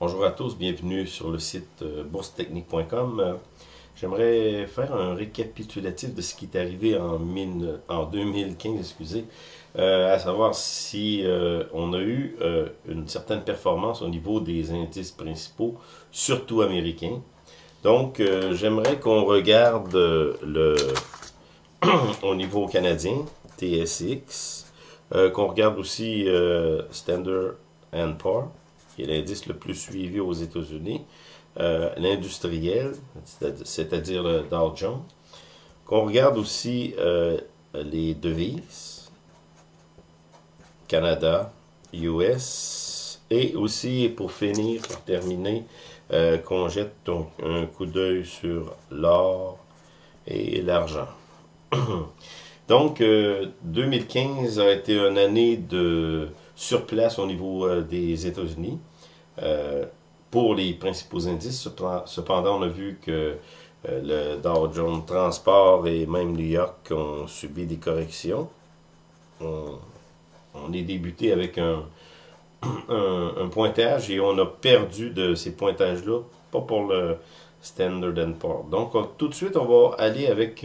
Bonjour à tous, bienvenue sur le site boursetechnique.com. J'aimerais faire un récapitulatif de ce qui est arrivé en 2015, excusez, à savoir si on a eu une certaine performance au niveau des indices principaux, surtout américains. Donc, j'aimerais qu'on regarde au niveau canadien, TSX, qu'on regarde aussi Standard & Poor's, qui est l'indice le plus suivi aux États-Unis, l'industriel, c'est-à-dire le Dow Jones, qu'on regarde aussi les devises, Canada, US, et aussi, pour finir, pour terminer, qu'on jette donc un coup d'œil sur l'or et l'argent. Donc, 2015 a été une année de surplace au niveau des États-Unis pour les principaux indices. Cependant, on a vu que le Dow Jones Transport et même New York ont subi des corrections. On est débuté avec un pointage et on a perdu de ces pointages-là, pas pour le Standard & Poor's. Donc, tout de suite, on va aller avec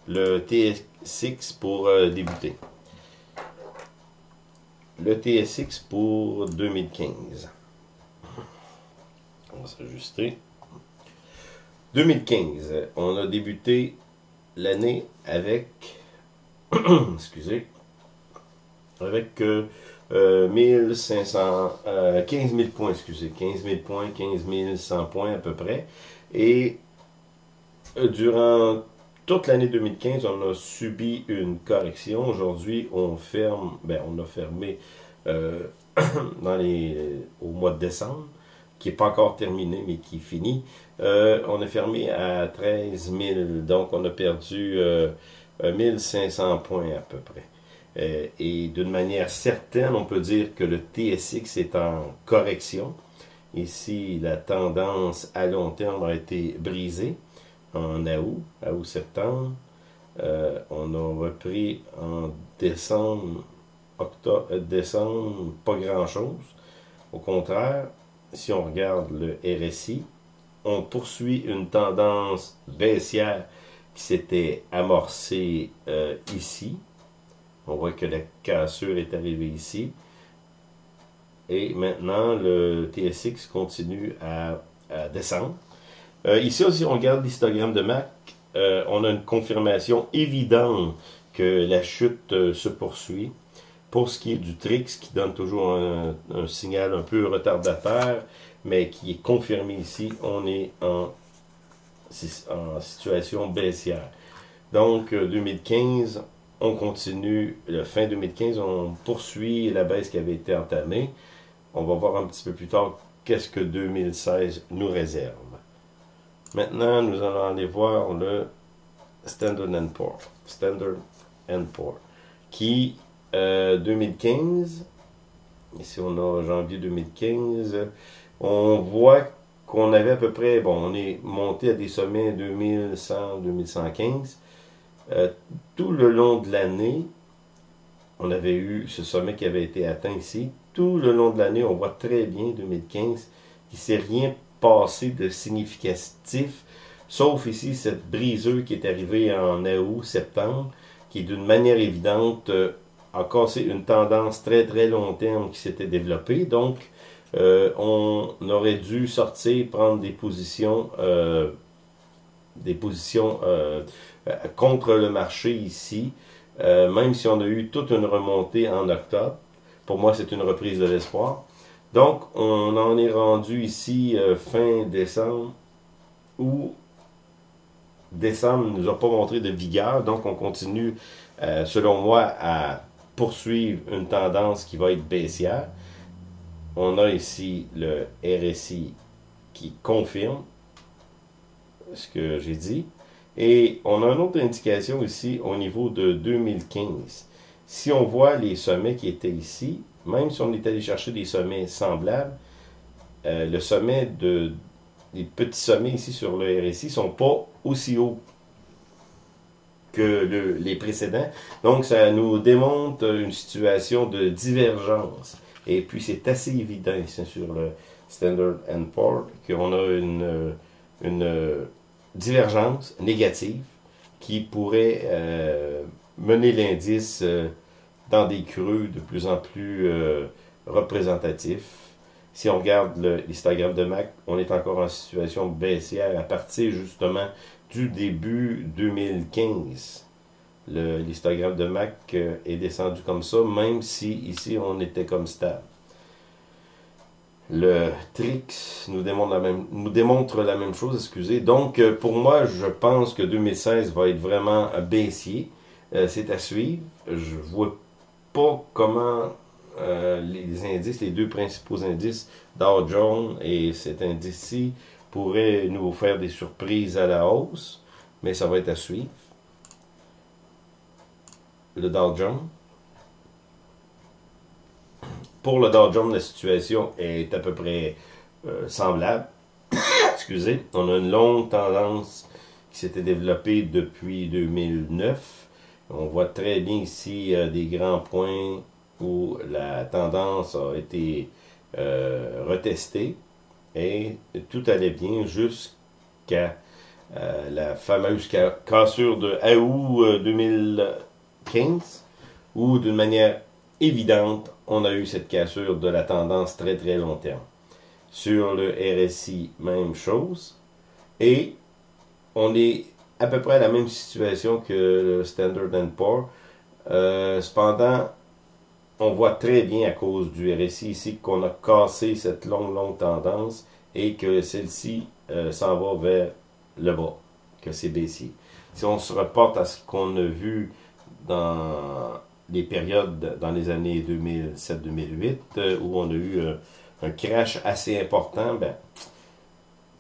le TSX pour débuter. Le TSX pour 2015. On va s'ajuster. 2015, on a débuté l'année avec, excusez, avec 1500, 15 000 points, excusez, 15 000 points, 15 100 points à peu près. Et durant toute l'année 2015, on a subi une correction. Aujourd'hui, on ferme, on a fermé au mois de décembre, qui n'est pas encore terminé, mais qui finit. On a fermé à 13 000, donc on a perdu 1500 points à peu près. Et d'une manière certaine, on peut dire que le TSX est en correction. Ici, la tendance à long terme a été brisée en août-septembre. On a repris en décembre, décembre, pas grand-chose. Au contraire, si on regarde le RSI, on poursuit une tendance baissière qui s'était amorcée ici. On voit que la cassure est arrivée ici. Et maintenant, le TSX continue à descendre. Ici aussi, on regarde l'histogramme de MAC. On a une confirmation évidente que la chute se poursuit. Pour ce qui est du TRIX, qui donne toujours un signal un peu retardataire, mais qui est confirmé ici, on est en situation baissière. Donc, 2015, on continue, fin 2015, on poursuit la baisse qui avait été entamée. On va voir un petit peu plus tard qu'est-ce que 2016 nous réserve. Maintenant, nous allons aller voir le Standard & Poor's. Standard & Poor's, qui 2015, ici on a janvier 2015, on voit qu'on avait à peu près, on est monté à des sommets 2100, 2115. Tout le long de l'année, on avait eu ce sommet qui avait été atteint ici. Tout le long de l'année, on voit très bien 2015 qu'il ne s'est rien passé de significatif, sauf ici cette briseuse qui est arrivée en août-septembre, qui d'une manière évidente a cassé une tendance très très long terme qui s'était développée. Donc, on aurait dû sortir, prendre des positions contre le marché ici, même si on a eu toute une remontée en octobre. Pour moi, c'est une reprise de l'espoir. Donc, on en est rendu ici fin décembre, où décembre ne nous a pas montré de vigueur. Donc, on continue, selon moi, à poursuivre une tendance qui va être baissière. On a ici le RSI qui confirme ce que j'ai dit. Et on a une autre indication ici au niveau de 2015. Si on voit les sommets qui étaient ici, même si on est allé chercher des sommets semblables, les petits sommets ici sur le RSI ne sont pas aussi hauts que les précédents. Donc, ça nous démontre une situation de divergence. Et puis c'est assez évident ici sur le Standard & Poor's qu'on a une divergence négative qui pourrait mener l'indice dans des creux de plus en plus représentatifs. Si on regarde l'histogramme de MAC, on est encore en situation baissière à partir justement du début 2015. L'histogramme de MAC est descendu comme ça, même si ici on était comme stable. Le TRIX nous démontre la même chose, excusez. Donc, pour moi, je pense que 2016 va être vraiment baissier. C'est à suivre. Je vois pas comment les indices, les deux principaux indices, Dow Jones et cet indice-ci, pourraient nous faire des surprises à la hausse, mais ça va être à suivre. Le Dow Jones. Pour le Dow Jones, la situation est à peu près semblable. Excusez. On a une longue tendance qui s'était développée depuis 2009. On voit très bien ici des grands points où la tendance a été retestée et tout allait bien jusqu'à la fameuse cassure de août 2015 où d'une manière évidente, on a eu cette cassure de la tendance très très long terme. Sur le RSI, même chose. Et on est à peu près à la même situation que le Standard & Poor's. Cependant, on voit très bien à cause du RSI ici qu'on a cassé cette longue tendance et que celle-ci s'en va vers le bas, que c'est baissier. Si on se reporte à ce qu'on a vu dans les périodes dans les années 2007-2008 où on a eu un crash assez important, ben,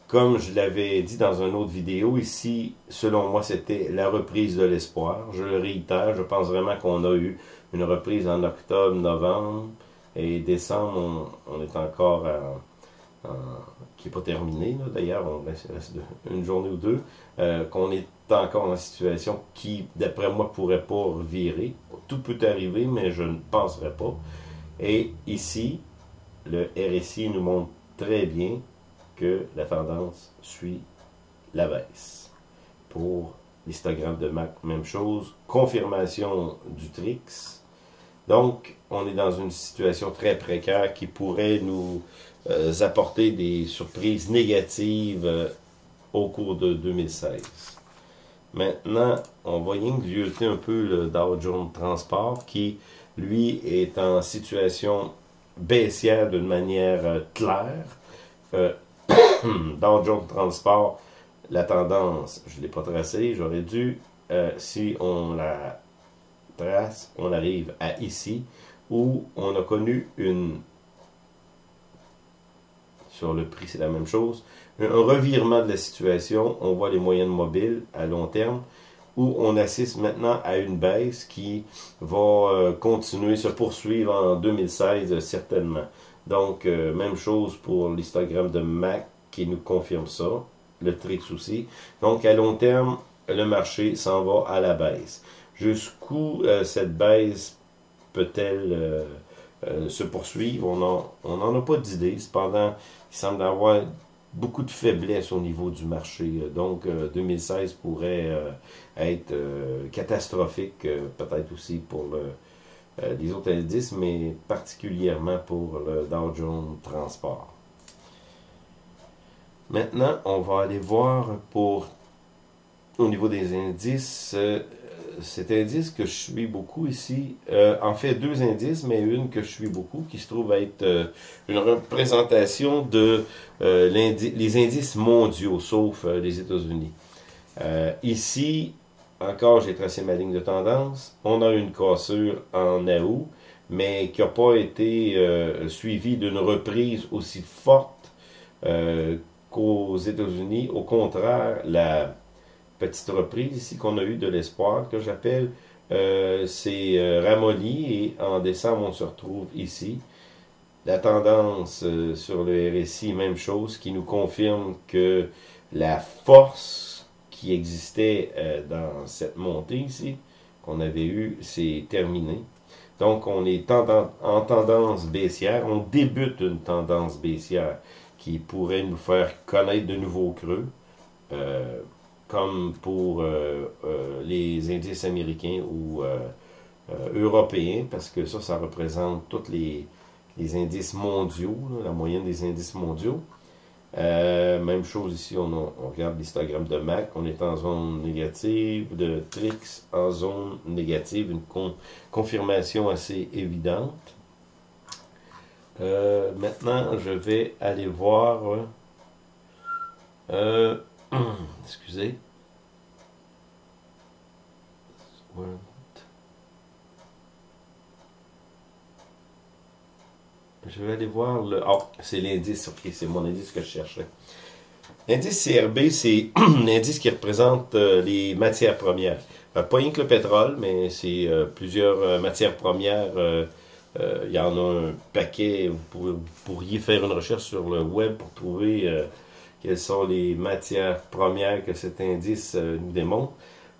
comme je l'avais dit dans une autre vidéo, ici, selon moi, c'était la reprise de l'espoir. Je le réitère, je pense vraiment qu'on a eu une reprise en octobre, novembre et décembre, on est encore qui n'est pas terminé, d'ailleurs, on reste une journée ou deux, qu'on est encore en situation qui, d'après moi, pourrait pas revirer. Tout peut arriver, mais je ne penserais pas. Et ici, le RSI nous montre très bien que la tendance suit la baisse. Pour l'histogramme de MAC, même chose. Confirmation du TRIX. Donc, on est dans une situation très précaire qui pourrait nous apporter des surprises négatives au cours de 2016. Maintenant, on va jeter un peu le Dow Jones Transport qui, lui, est en situation baissière d'une manière claire. Dow Jones Transport, la tendance, je ne l'ai pas tracée, j'aurais dû, si on la trace, on arrive à ici, où on a connu sur le prix c'est la même chose, un revirement de la situation, on voit les moyennes mobiles à long terme, où on assiste maintenant à une baisse qui va continuer, se poursuivre en 2016 certainement. Donc, même chose pour l'histogramme de MAC qui nous confirme ça, le TRIX aussi. Donc, à long terme, le marché s'en va à la baisse. Jusqu'où cette baisse peut-elle se poursuivre? On n'en a pas d'idée. Cependant, il semble y avoir beaucoup de faiblesse au niveau du marché. Donc, 2016 pourrait être catastrophique, peut-être aussi pour les autres indices, mais particulièrement pour le Dow Jones Transport. Maintenant, on va aller voir au niveau des indices, cet indice que je suis beaucoup ici, en fait deux indices, mais une que je suis beaucoup, qui se trouve être une représentation de les indices mondiaux, sauf les États-Unis. Ici, encore, j'ai tracé ma ligne de tendance. On a une cassure en août, mais qui n'a pas été suivie d'une reprise aussi forte qu'aux États-Unis. Au contraire, la petite reprise ici qu'on a eue de l'espoir, que j'appelle, c'est ramolli et en décembre, on se retrouve ici. La tendance sur le RSI, même chose, qui nous confirme que la force qui existait dans cette montée ici, qu'on avait eue, c'est terminé. Donc, on est en tendance baissière. On débute une tendance baissière qui pourrait nous faire connaître de nouveaux creux, comme pour les indices américains ou européens, parce que ça représente tous les indices mondiaux, là, la moyenne des indices mondiaux. Même chose ici, on regarde l'histogramme de MAC, on est en zone négative, de TRIX en zone négative, une confirmation assez évidente. Maintenant, je vais aller voir, excusez, je vais aller voir le... Oh, c'est l'indice, ok, c'est mon indice que je cherchais. L'indice CRB, c'est l'indice qui représente les matières premières. Pas rien que le pétrole, mais c'est plusieurs matières premières. Il y en a un paquet. Vous pourriez faire une recherche sur le web pour trouver quelles sont les matières premières que cet indice nous démontre.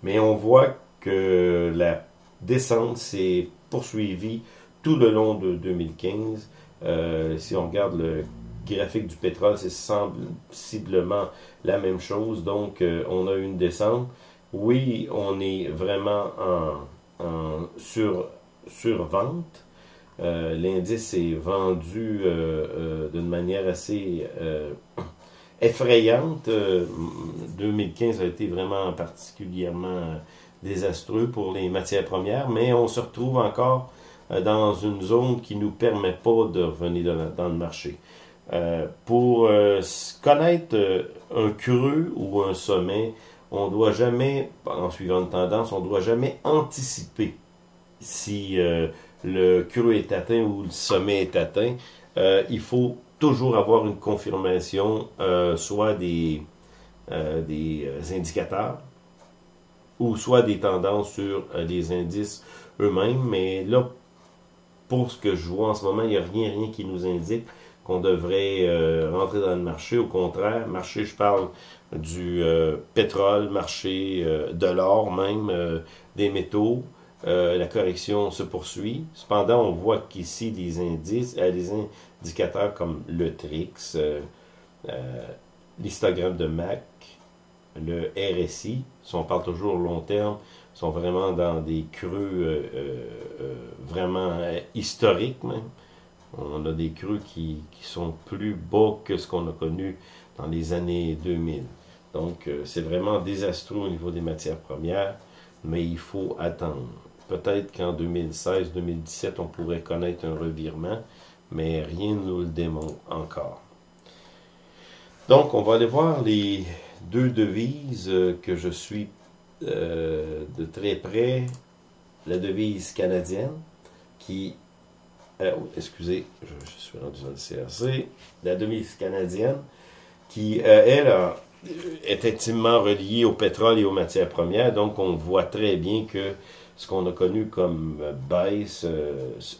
Mais on voit que la descente s'est poursuivie tout le long de 2015. Si on regarde le graphique du pétrole, c'est sensiblement la même chose. Donc, on a une descente. Oui, on est vraiment en survente. L'indice est vendu d'une manière assez effrayante. 2015 a été vraiment particulièrement désastreux pour les matières premières, mais on se retrouve encore dans une zone qui ne nous permet pas de revenir dans le marché. Pour connaître un creux ou un sommet, on ne doit jamais, en suivant une tendance, on ne doit jamais anticiper si le creux est atteint ou le sommet est atteint. Il faut toujours avoir une confirmation, soit des indicateurs ou soit des tendances sur les indices eux-mêmes. Mais là, pour ce que je vois en ce moment, il n'y a rien qui nous indique qu'on devrait rentrer dans le marché. Au contraire, marché, je parle du pétrole, marché de l'or même, des métaux. La correction se poursuit. Cependant, on voit qu'ici, les indices, les indicateurs comme le TRIX, l'histogramme de MAC, le RSI, si on parle toujours long terme, sont vraiment dans des creux vraiment historiques même. On a des creux qui sont plus bas que ce qu'on a connu dans les années 2000. Donc, c'est vraiment désastreux au niveau des matières premières, mais il faut attendre. Peut-être qu'en 2016-2017, on pourrait connaître un revirement, mais rien ne nous le démontre encore. Donc, on va aller voir les deux devises que je suis de très près. La devise canadienne, qui... excusez, je suis rendu dans le CRC. La devise canadienne, qui, elle, est intimement reliée au pétrole et aux matières premières. Donc, on voit très bien que ce qu'on a connu comme baisse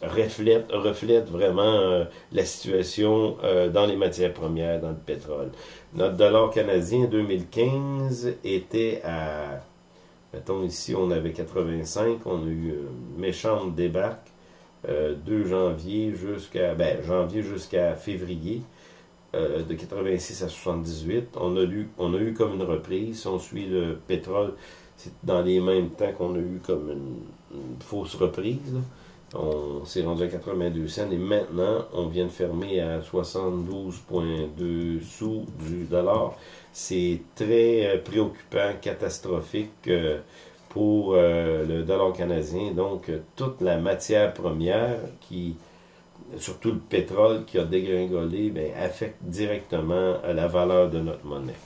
reflète vraiment la situation dans les matières premières, dans le pétrole. Notre dollar canadien 2015 était à, mettons ici, on avait 85, on a eu une méchante débarque 2 janvier jusqu'à février. De 86 à 78, on a eu comme une reprise. Si on suit le pétrole, c'est dans les mêmes temps qu'on a eu comme une fausse reprise. On s'est rendu à 82 cents et maintenant, on vient de fermer à 72,2 sous du dollar. C'est très préoccupant, catastrophique pour le dollar canadien. Donc, toute la matière première surtout le pétrole qui a dégringolé, affecte directement la valeur de notre monnaie.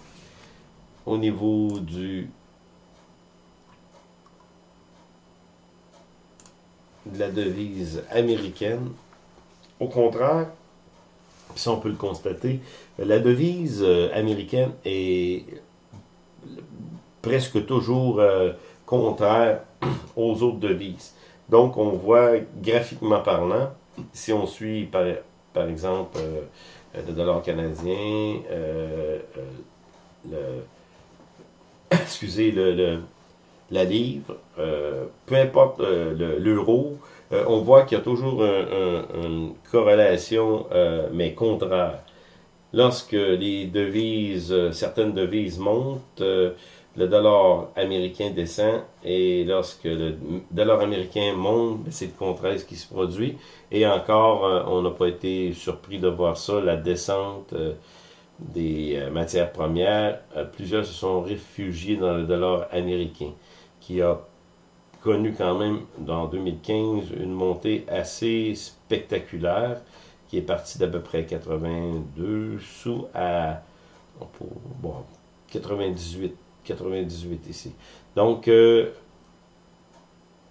Au niveau de la devise américaine, au contraire, si on peut le constater, la devise américaine est presque toujours contraire aux autres devises. Donc, on voit, graphiquement parlant, si on suit, par exemple, le dollar canadien, la livre, peu importe l'euro, on voit qu'il y a toujours une corrélation, mais contraire. Lorsque les devises, certaines devises montent, le dollar américain descend, et lorsque le dollar américain monte, c'est le contraire ce qui se produit. Et encore, on n'a pas été surpris de voir ça, la descente des matières premières. Plusieurs se sont réfugiés dans le dollar américain, qui a connu quand même, dans 2015, une montée assez spectaculaire, qui est partie d'à peu près 82 sous à bon, 98 ici. Donc, le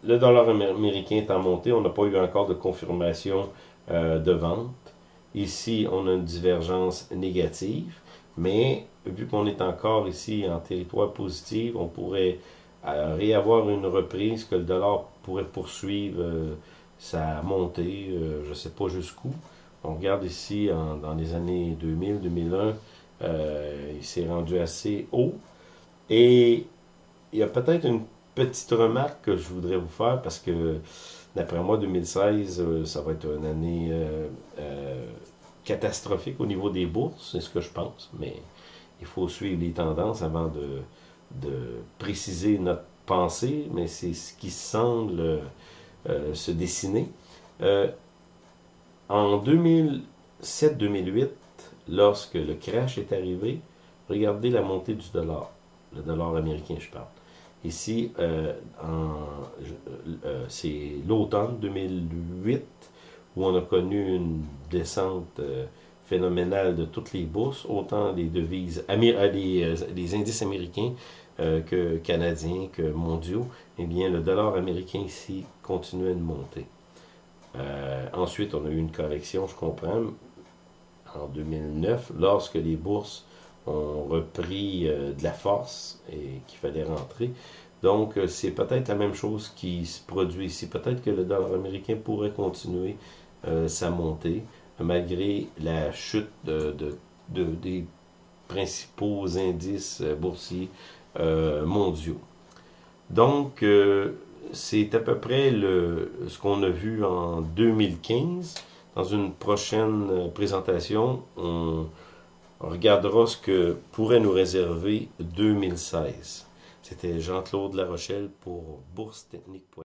dollar américain est en montée. On n'a pas eu encore de confirmation de vente. Ici, on a une divergence négative, mais vu qu'on est encore ici en territoire positif, on pourrait réavoir une reprise, que le dollar pourrait poursuivre sa montée, je ne sais pas jusqu'où. On regarde ici dans les années 2000, 2001, il s'est rendu assez haut. Et il y a peut-être une petite remarque que je voudrais vous faire, parce que d'après moi, 2016, ça va être une année catastrophique au niveau des bourses, c'est ce que je pense, mais il faut suivre les tendances avant de préciser notre pensée, mais c'est ce qui semble se dessiner. En 2007-2008, lorsque le crash est arrivé, regardez la montée du dollar, le dollar américain, je parle. Ici, c'est l'automne 2008 où on a connu une descente phénoménale de toutes les bourses, autant les devises, les indices américains que canadiens, que mondiaux. Eh bien, le dollar américain ici continuait de monter. Ensuite, on a eu une correction, je comprends, en 2009, lorsque les bourses ont repris de la force et qu'il fallait rentrer. Donc, c'est peut-être la même chose qui se produit ici. Peut-être que le dollar américain pourrait continuer sa montée, malgré la chute des principaux indices boursiers mondiaux. Donc, c'est à peu près ce qu'on a vu en 2015. Dans une prochaine présentation, on regardera ce que pourrait nous réserver 2016. C'était Jean-Claude Larochelle pour boursetechnique.com.